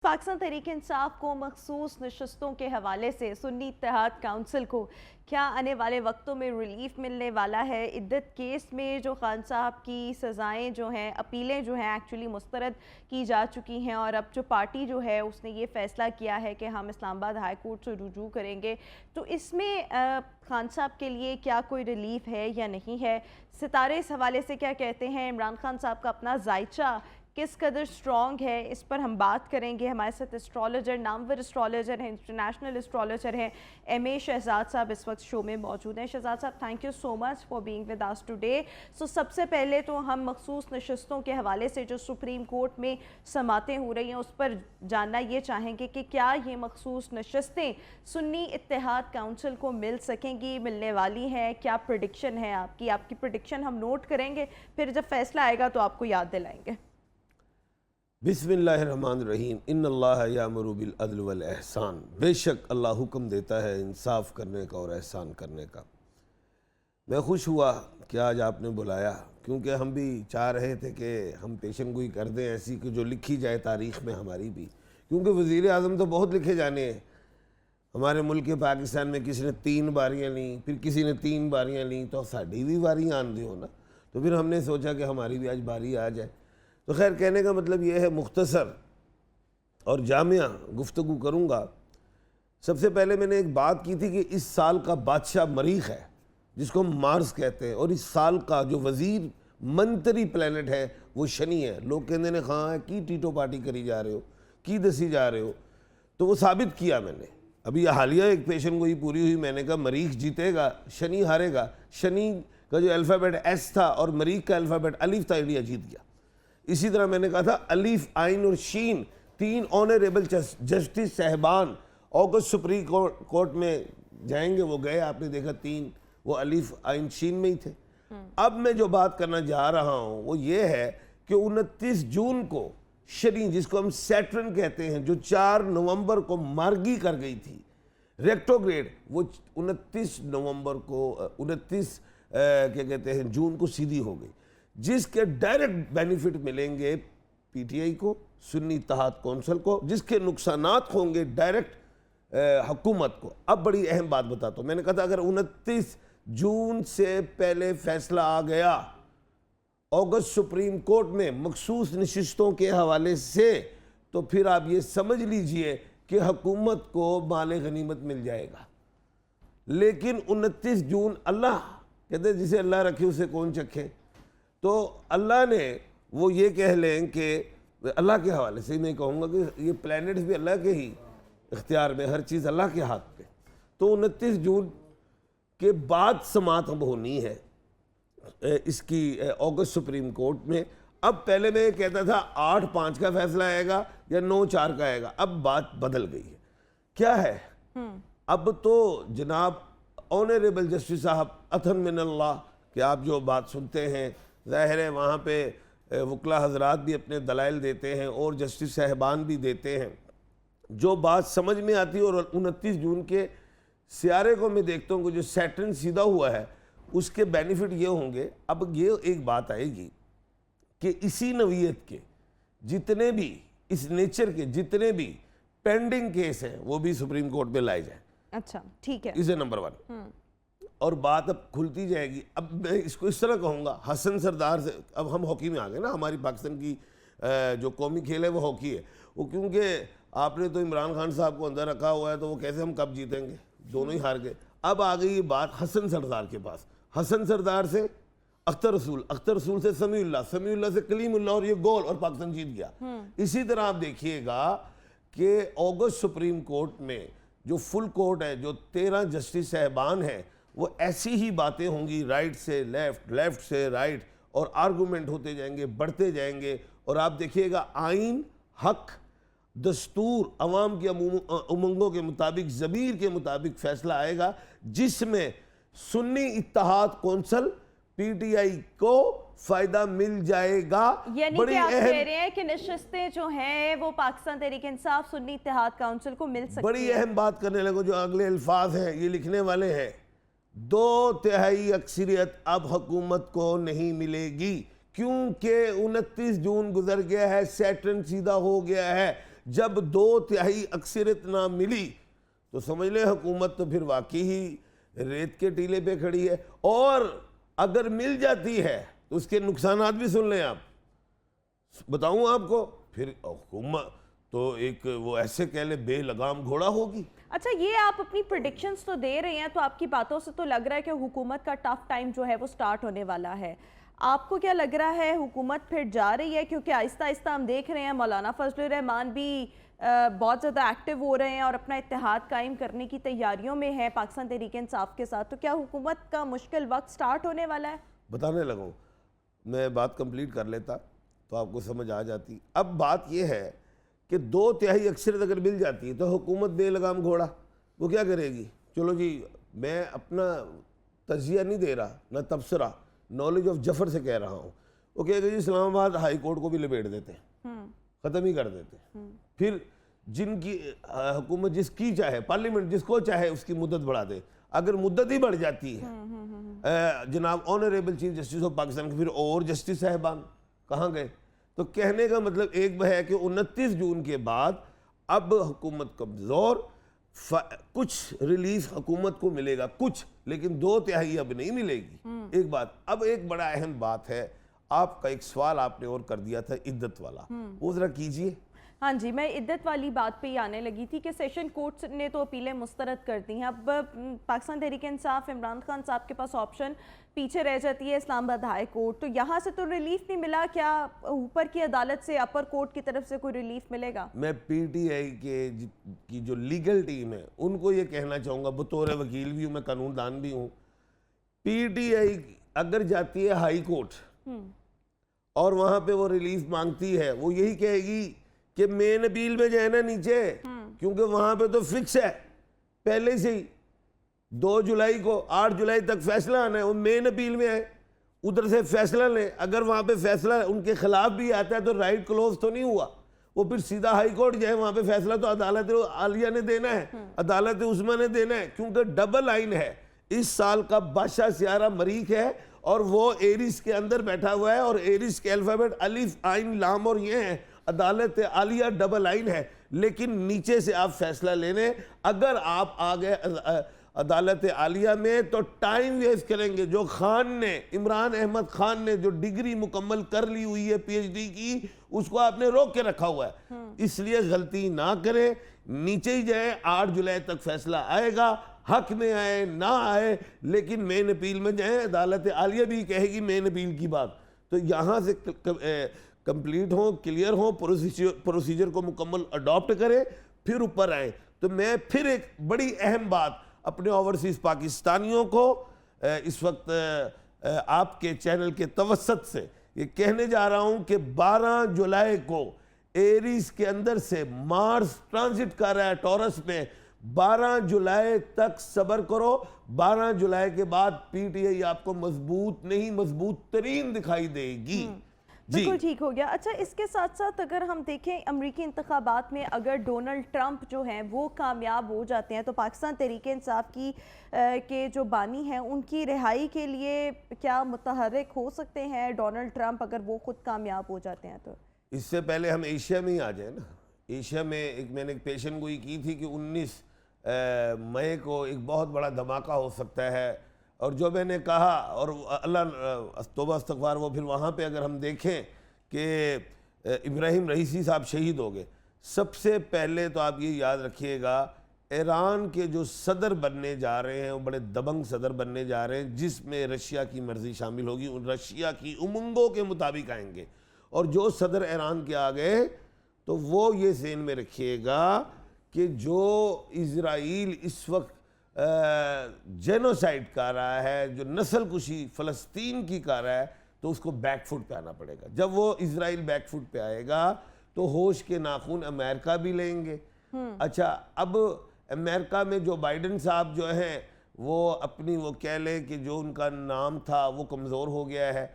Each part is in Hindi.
पाकिस्तान तहरीक-ए-इंसाफ को मखसूस नशस्तों के हवाले से सुन्नी इत्तेहाद काउंसिल को क्या आने वाले वक्तों में रिलीफ मिलने वाला है? इद्दत केस में जो खान साहब की सज़ाएँ जो हैं, अपीलें जो हैं एक्चुअली मुस्तरद की जा चुकी हैं और अब जो पार्टी जो है उसने ये फ़ैसला किया है कि हम इस्लामाबाद हाई कोर्ट से रुजू करेंगे, तो इसमें खान साहब के लिए क्या कोई रिलीफ है या नहीं है? सितारे इस हवाले से क्या कहते हैं? इमरान खान साहब का अपना जायचा किस कदर स्ट्रॉन्ग है, इस पर हम बात करेंगे। हमारे साथ एस्ट्रोलॉजर, नामवर एस्ट्रोलॉजर हैं, इंटरनेशनल एस्ट्रोलॉजर हैं, एम.ए. शहजाद साहब इस वक्त शो में मौजूद हैं। शहजाद साहब, thank you so much for being with us today. So सबसे पहले तो हम मखसूस नशस्तों के हवाले से जो सुप्रीम कोर्ट में समातें हो रही हैं उस पर जानना ये चाहेंगे कि क्या ये मखसूस नशस्तें सुन्नी इत्तेहाद काउंसिल को मिल सकेंगी, मिलने वाली हैं? क्या प्रेडिक्शन है आपकी प्रेडिक्शन हम नोट करेंगे, फिर जब फैसला आएगा तो आपको याद दिलाएंगे। बिस्मिल्लाहिर्रहमानिर्रहीम इन्नल्लाह यामुरु बिल अदल वल एहसान। बेशक अल्लाह हुक्म देता है इंसाफ करने का और एहसान करने का। मैं खुश हुआ कि आज आपने बुलाया, क्योंकि हम भी चाह रहे थे कि हम पेशन गोई कर दें ऐसी कि जो लिखी जाए तारीख़ में हमारी भी, क्योंकि वज़ीर आज़म तो बहुत लिखे जाने हैं। हमारे मुल्क के पाकिस्तान में किसी ने 3 बारियाँ लीं, फिर किसी ने 3 बारियाँ लीं, तो साड़ी भी बारियाँ आन दी हो ना। तो फिर हमने सोचा कि हमारी भी आज बारी आ जाए। तो खैर, कहने का मतलब ये है, मुख्तसर और जामिया गुफ्तगू करूँगा। सबसे पहले मैंने एक बात की थी कि इस साल का बादशाह मरीख है, जिसको हम मार्स कहते हैं, और इस साल का जो वज़ीर मंतरी प्लैनेट है वो शनि है। लोग कहते ने हाँ है की टीटो पार्टी करी जा रहे हो, की दसी जा रहे हो, तो वो साबित किया मैंने। अभी हालिया एक पेशन गोई पूरी हुई, मैंने कहा मरीख जीतेगा, शनि हारेगा। शनि का जो अल्फ़ाबेट एस था और मरीख का अल्फ़ाबेट अलिफ था, इंडिया जीत गया। इसी तरह मैंने कहा था अलीफ, आइन और शीन, 3 ऑनरेबल जस्टिस साहबान अगस्त सुप्रीम कोर्ट में जाएंगे, वो गए, आपने देखा 3 वो अलीफ, आइन, शीन में ही थे। अब मैं जो बात करना जा रहा हूं वो ये है कि 29 जून को शनि, जिसको हम सैटर्न कहते हैं, जो 4 नवंबर को मार्गी कर गई थी रेक्टोग्रेड, वो 29 नवंबर को 29 क्या कहते हैं जून को सीधी हो गई, जिसके डायरेक्ट बेनिफिट मिलेंगे पीटीआई को, सुन्नी इत्तेहाद कौंसिल को, जिसके नुकसानात होंगे डायरेक्ट हुकूमत को। अब बड़ी अहम बात बताता हूँ। मैंने कहा था अगर 29 जून से पहले फैसला आ गया अगस्त सुप्रीम कोर्ट में मखसूस नशिस्तों के हवाले से, तो फिर आप ये समझ लीजिए कि हुकूमत को माल गनीमत मिल जाएगा। लेकिन 29 जून, अल्लाह कहते जिसे अल्लाह रखे उसे कौन चखे, तो अल्लाह ने, वो ये कह लें कि अल्लाह के हवाले से मैं कहूँगा कि ये प्लैनेट्स भी अल्लाह के ही इख्तियार में, हर चीज़ अल्लाह के हाथ पे। तो 29 जून के बाद समात अब होनी है इसकी अगस्त सुप्रीम कोर्ट में। अब पहले मैं कहता था 8-5 का फैसला आएगा या 9-4 का आएगा, अब बात बदल गई है। क्या है, अब तो जनाब ऑनरेबल जस्टिस साहब अथन मिनल्लाह कि आप जो बात सुनते हैं, ज़ाहिर है वहाँ पे वकला हजरात भी अपने दलाइल देते हैं और जस्टिस साहबान भी देते हैं, जो बात समझ में आती है। और 29 जून के सियारे को मैं देखता हूँ कि जो सैटर्न सीधा हुआ है उसके बेनिफिट ये होंगे। अब ये एक बात आएगी कि इसी नवीयत के जितने भी, इस नेचर के जितने भी पेंडिंग केस हैं वो भी सुप्रीम कोर्ट में लाए जाए। अच्छा, ठीक है, इसे नंबर 1। और बात अब खुलती जाएगी। अब मैं इसको इस तरह कहूँगा, हसन सरदार से, अब हम हॉकी में आ गए ना, हमारी पाकिस्तान की जो कौमी खेल है वो हॉकी है। वो क्योंकि आपने तो इमरान खान साहब को अंदर रखा हुआ है, तो वो कैसे हम कब जीतेंगे, दोनों ही हार गए। अब आ गई ये बात हसन सरदार के पास, हसन सरदार से अख्तर रसूल, अख्तर रसूल से समीउल्लाह, समीउल्लाह से कलीमुल्लाह, और ये गोल, और पाकिस्तान जीत गया। इसी तरह आप देखिएगा कि अगस्त सुप्रीम कोर्ट में जो फुल कोर्ट है, जो 13 जस्टिस साहबान हैं, वो ऐसी ही बातें होंगी, राइट से लेफ्ट, लेफ्ट से राइट, और आर्गूमेंट होते जाएंगे, बढ़ते जाएंगे। और आप देखिएगा आइन, हक, दस्तूर, अवाम की उमंगों के मुताबिक, ज़मीर के मुताबिक फैसला आएगा, जिसमें सुन्नी इत्तेहाद कौंसिल पीटीआई को फायदा मिल जाएगा। यानी कि आप कह रहे हैं कि नशिस्तें जो हैं वो पाकिस्तान तहरीक इंसाफ सुन्नी इत्तेहाद काउंसिल को मिल सकती है। बड़ी अहम बात करने लगो, जो अगले अल्फाज हैं ये लिखने वाले हैं, 2/3 अक्सरियत अब हुकूमत को नहीं मिलेगी, क्योंकि 29 जून गुजर गया है, सैटर्न सीधा हो गया है। जब 2/3 अक्सरियत ना मिली तो समझ ले हुकूमत तो फिर वाकई ही रेत के टीले पे खड़ी है। और अगर मिल जाती है तो उसके नुकसानात भी सुन लें आप, बताऊं आपको, फिर हुकूमत तो एक वो ऐसे कह ले बेलगाम घोड़ा होगी। अच्छा, ये आप अपनी प्रिडिक्शंस तो दे रहे हैं, तो आपकी बातों से तो लग रहा है कि हुकूमत का टफ टाइम जो है वो स्टार्ट होने वाला है। आपको क्या लग रहा है, हुकूमत फिर जा रही है? क्योंकि आहिस्ता आहिस्ता हम देख रहे हैं मौलाना फजलुर रहमान भी बहुत ज़्यादा एक्टिव हो रहे हैं और अपना इत्तेहाद कायम करने की तैयारियों में है पाकिस्तान तहरीक इंसाफ के साथ। तो क्या हुकूमत का मुश्किल वक्त स्टार्ट होने वाला है? बताने लगूँ, मैं बात कंप्लीट कर लेता तो आपको समझ आ जाती। अब बात यह है कि 2/3 अक्सरियत अगर मिल जाती है तो हुकूमत बेलगाम घोड़ा वो क्या करेगी? चलो जी, मैं अपना तजिया नहीं दे रहा, ना तबसरा, नॉलेज ऑफ जफर से कह रहा हूँ। वो कहेगा जी इस्लामाबाद हाई कोर्ट को भी लपेट देते हैं, ख़त्म ही कर देते हैं। फिर जिनकी हुकूमत जिसकी चाहे, पार्लियामेंट जिसको चाहे उसकी मुद्दत बढ़ा दे। अगर मुद्दत ही बढ़ जाती है जनाब honourable chief justice of Pakistan के, फिर और जस्टिस साहबान कहाँ गए? तो कहने का मतलब एक है कि 29 जून के बाद अब हुकूमत कमज़ोर, कुछ रिलीफ हुकूमत को मिलेगा कुछ, लेकिन 2/3 अब नहीं मिलेगी। एक बात। अब एक बड़ा अहम बात है, आपका एक सवाल आपने और कर दिया था इद्दत वाला, वो ज़रा कीजिए। हाँ जी, मैं इद्दत वाली बात पे ही आने लगी थी कि सेशन कोर्ट ने तो अपीलें मुस्तरद कर दी हैं। अब पाकिस्तान तहरीक इंसाफ, इमरान खान साहब के पास ऑप्शन पीछे रह जाती है इस्लामाबाद हाई कोर्ट। तो यहाँ से तो रिलीफ नहीं मिला, क्या ऊपर की अदालत से, अपर कोर्ट की तरफ से कोई रिलीफ मिलेगा? मैं PTI की जो लीगल टीम है उनको ये कहना चाहूँगा, बतौर वकील भी हूँ मैं, कानूनदान भी हूँ, PTI अगर जाती है हाई कोर्ट और वहाँ पे वो रिलीफ मांगती है, वो यही कहेगी कि मेन अपील में जाए ना नीचे, क्योंकि वहां पे तो फिक्स है पहले से ही 2 जुलाई को 8 जुलाई तक फैसला आना है। वो मेन अपील में आए, उधर से फैसला लें। अगर वहां पे फैसला उनके खिलाफ भी आता है तो राइट क्लोज तो नहीं हुआ, वो फिर सीधा हाई कोर्ट जाए, वहां पे फैसला तो अदालत आलिया ने देना है, अदालत उस्मा ने देना है, क्योंकि डबल लाइन है। इस साल का बादशाह सियारा मरीख है और वो एरिस के अंदर बैठा हुआ है, और एरिस के अल्फाबेट अलिफ आइन लाम और ये है। अदालत आलिया डबल लाइन है, लेकिन नीचे से आप फैसला लेने। अगर आप आ गए अदालत आलिया में तो टाइम वेस्ट करेंगे। जो खान ने, इमरान अहमद खान ने जो डिग्री मुकम्मल कर ली हुई है PhD की, उसको आपने रोक के रखा हुआ है। इसलिए गलती ना करें, नीचे ही जाए। 8 जुलाई तक फैसला आएगा, हक में आए ना आए, लेकिन मेन अपील में जाए। अदालत आलिया भी कहेगी मेन अपील की बात। तो यहाँ से कंप्लीट हो, क्लियर हो, प्रोसीजर को मुकम्मल अडॉप्ट करें, फिर ऊपर आए। तो मैं फिर एक बड़ी अहम बात अपने ओवरसीज पाकिस्तानियों को इस वक्त आपके चैनल के तवस्सुत से ये कहने जा रहा हूं कि 12 जुलाई को एरीज के अंदर से मार्स ट्रांजिट कर रहा है टॉरस में। 12 जुलाई तक सब्र करो। 12 जुलाई के बाद PTI आपको मजबूत नहीं, मजबूत तरीन दिखाई देगी। बिल्कुल ठीक हो गया। अच्छा, इसके साथ साथ अगर हम देखें अमरीकी इंतखाबात में अगर डोनाल्ड ट्रंप जो हैं वो कामयाब हो जाते हैं तो पाकिस्तान तहरीक इंसाफ की के जो बानी हैं उनकी रिहाई के लिए क्या मुतहर्रिक हो सकते हैं डोनाल्ड ट्रंप, अगर वो खुद कामयाब हो जाते हैं? तो इससे पहले हम एशिया में ही आ जाए ना। एशिया में मैंने एक पेशन गोई की थी कि 19 मई को एक बहुत बड़ा धमाका हो सकता है, और जो मैंने कहा, और अल्लाह तौबा इस्तग़फ़ार, वो फिर वहाँ पे अगर हम देखें कि इब्राहिम रईसी साहब शहीद हो गए। सबसे पहले तो आप ये याद रखिएगा, ईरान के जो सदर बनने जा रहे हैं वो बड़े दबंग सदर बनने जा रहे हैं, जिसमें रशिया की मर्ज़ी शामिल होगी। उन रशिया की उमंगों के मुताबिक आएंगे, और जो सदर ईरान के आ गए तो वो ये ज़हन में रखिएगा कि जो इज़राइल इस वक्त जेनोसाइड कर रहा है, जो नस्ल कुशी फ़लस्तीन की कर रहा है, तो उसको बैकफुट पे आना पड़ेगा। जब वो इज़राइल बैकफुट पे आएगा तो होश के नाखून अमेरिका भी लेंगे। अच्छा, अब अमेरिका में जो बाइडन साहब जो हैं वो अपनी, वो कह लें कि जो उनका नाम था वो कमज़ोर हो गया है,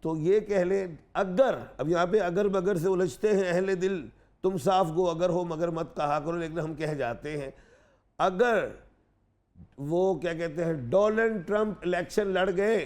तो ये कह लें अगर, अब यहाँ पे अगर मगर से उलझते हैं अहले दिल, तुम साफ गो अगर हो मगर मत कहा करो, लेकिन हम कह जाते हैं अगर वो क्या कहते हैं डोनाल्ड ट्रंप इलेक्शन लड़ गए,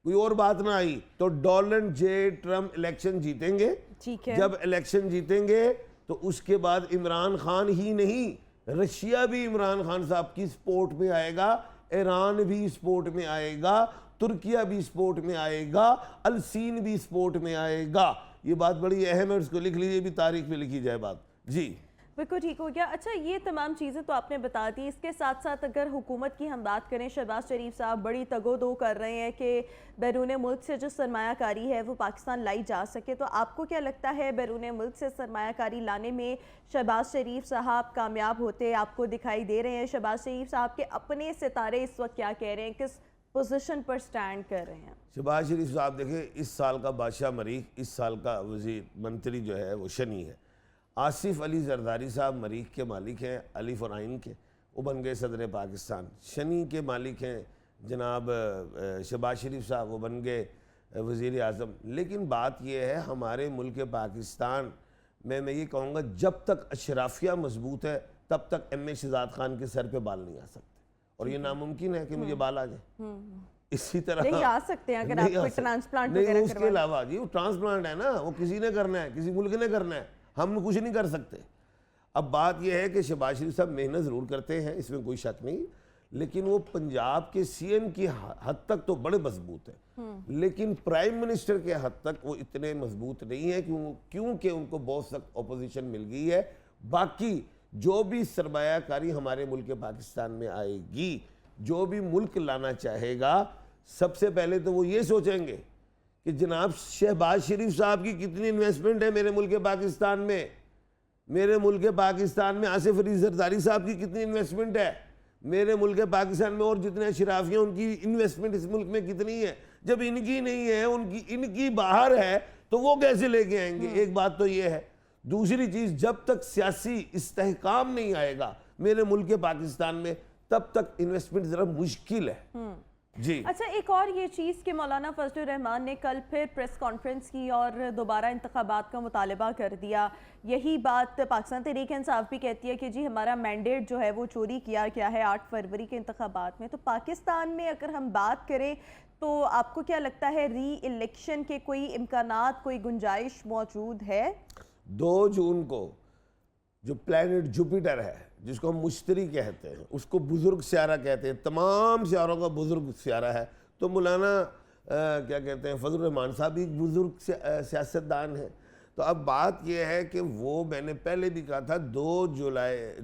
कोई और बात ना आई, तो डोनाल्ड J. ट्रंप इलेक्शन जीतेंगे। ठीक है। जब इलेक्शन जीतेंगे तो उसके बाद इमरान खान ही नहीं, रशिया भी इमरान खान साहब की सपोर्ट में आएगा, ईरान भी सपोर्ट में आएगा, तुर्किया भी सपोर्ट में आएगा, अलसीन भी सपोर्ट में आएगा। ये बात बड़ी अहम है, उसको लिख लीजिए, भी तारीख में लिखी जाए बात। जी बिल्कुल ठीक हो गया। अच्छा, ये तमाम चीज़ें तो आपने बता दी, इसके साथ साथ अगर हुकूमत की हम बात करें, शहबाज शरीफ साहब बड़ी तगोदो कर रहे हैं कि बैरून मुल्क से जो सरमायाकारी है वो पाकिस्तान लाई जा सके, तो आपको क्या लगता है बैरून मुल्क से सरमायाकारी लाने में शहबाज शरीफ साहब कामयाब होते आपको दिखाई दे रहे हैं? शहबाज शरीफ साहब के अपने सितारे इस वक्त क्या कह रहे हैं, किस पोजीशन पर स्टैंड कर रहे हैं? शहबाज शरीफ साहब देखें, इस साल का बादशाह मरीख, इस साल का वजीर मंत्री जो है वो शनी है। आसिफ अली जरदारी साहब मरीख के मालिक हैं, अलिफ और आइन के, वो बन गए सदर पाकिस्तान। शनी के मालिक हैं जनाब शहबाज शरीफ साहब, वो बन गए वज़ीर आज़म। लेकिन बात यह है, हमारे मुल्क पाकिस्तान में मैं ये कहूँगा, जब तक अशराफिया मजबूत है तब तक एम.ए. शहजाद खान के सर पे बाल नहीं आ सकते, और ये नामुमकिन है कि मुझे बाल आ जाए। इसी तरह नहीं आ सकते हैं अगर आप ट्रांसप्लांट वगैरह उसके अलावा जी वो ट्रांसप्लांट है ना, वो किसी ने करना है, किसी मुल्क ने करना है, हम कुछ नहीं कर सकते। अब बात यह है कि शहबाज शरीफ साहब मेहनत ज़रूर करते हैं, इसमें कोई शक नहीं, लेकिन वो पंजाब के सीएम की हद तक तो बड़े मजबूत है, लेकिन प्राइम मिनिस्टर के हद तक वो इतने मजबूत नहीं है, क्योंकि उनको बहुत सख्त अपोजिशन मिल गई है। बाकी जो भी सरमायाकारी हमारे मुल्क पाकिस्तान में आएगी, जो भी मुल्क लाना चाहेगा, सबसे पहले तो वो ये सोचेंगे कि जनाब शहबाज शरीफ साहब की कितनी इन्वेस्टमेंट है मेरे मुल्क पाकिस्तान में, मेरे मुल्क पाकिस्तान में आसिफ अली जरदारी साहब की कितनी इन्वेस्टमेंट है, मेरे मुल्क पाकिस्तान में और जितने अशराफ हैं उनकी इन्वेस्टमेंट इस मुल्क में कितनी है। जब इनकी नहीं है, इनकी बाहर है, तो वो कैसे लेके आएंगे? एक बात तो ये है। दूसरी चीज़, जब तक सियासी इस्तेहकाम नहीं आएगा मेरे मुल्क पाकिस्तान में, तब तक इन्वेस्टमेंट ज़रा मुश्किल है। जी अच्छा, एक और ये चीज़ कि मौलाना फजलुर रहमान ने कल फिर प्रेस कॉन्फ्रेंस की और दोबारा इंतखाबात का मुतालबा कर दिया। यही बात पाकिस्तान तहरीक इंसाफ भी कहती है कि जी हमारा मैंडेट जो है वो चोरी किया गया है 8 फरवरी के इंतखाबात में। तो पाकिस्तान में अगर हम बात करें तो आपको क्या लगता है, री इलेक्शन के कोई इम्कानात, कोई गुंजाइश मौजूद है? 2 जून को जो प्लैनेट जुपिटर है, जिसको हम मुश्तरी कहते हैं, उसको बुजुर्ग स्यारा कहते हैं, तमाम स्यारों का बुजुर्ग स्यारा है। तो मौलाना क्या कहते हैं, फजलुर रहमान साहब भी बुजुर्ग सियासतदान हैं। तो अब बात यह है कि वो, मैंने पहले भी कहा था, 2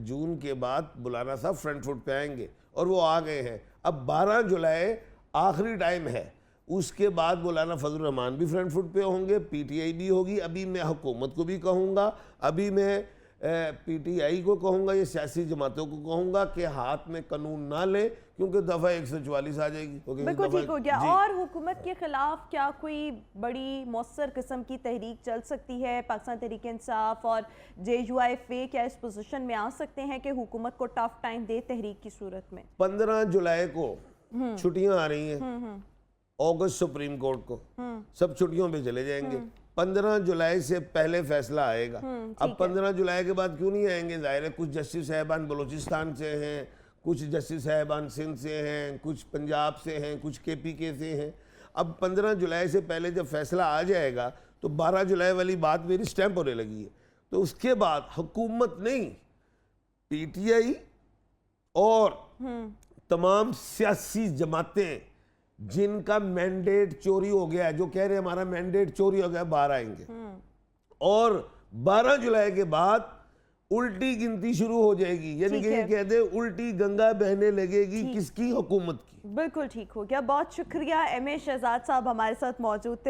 जून के बाद मौलाना साहब फ्रंट फुट पे आएंगे, और वो आ गए हैं। अब 12 जुलाई आखिरी टाइम है, उसके बाद मौलाना फजलुर रहमान भी फ्रंट फुट पे होंगे, पीटीआई भी होगी। अभी मैं हुकूमत को भी कहूँगा, अभी मैं पीटीआई को कहूँगा, ये सियासी जमातों को कहूँगा कि हाथ में कानून ना ले, क्योंकि दफ़ा 144 आ जाएगी। बिल्कुल ठीक हो गया। और हुकूमत के खिलाफ क्या कोई बड़ी मौसर किस्म की तहरीक चल सकती है? पाकिस्तान तहरीक इंसाफ और JUIF क्या इस पोजीशन में आ सकते हैं कि हुकूमत को टफ टाइम दे तहरीक की सूरत में? 15 जुलाई को छुट्टियां आ रही हैं, अगस्त सुप्रीम कोर्ट को, सब छुट्टियों पे चले जाएंगे। 15 जुलाई से पहले फैसला आएगा। अब 15 जुलाई के बाद क्यों नहीं आएंगे? जाहिर है, कुछ जस्टिस साहबान बलूचिस्तान से हैं, कुछ जस्टिस साहबान सिंध से हैं, कुछ पंजाब से हैं, कुछ KPK से हैं। अब 15 जुलाई से पहले जब फैसला आ जाएगा तो 12 जुलाई वाली बात मेरी स्टैंप होने लगी है। तो उसके बाद हुकूमत नहीं, PTI और तमाम सियासी जमातें जिनका मैंडेट चोरी हो गया है, जो कह रहे हैं हमारा मैंडेट चोरी हो गया, बाहर आएंगे। और 12 जुलाई के बाद उल्टी गिनती शुरू हो जाएगी, यानी कि कहते हैं उल्टी गंगा बहने लगेगी। किसकी? हुकूमत की। बिल्कुल ठीक हो गया। बहुत शुक्रिया। M.A. शहजाद साहब हमारे साथ मौजूद थे।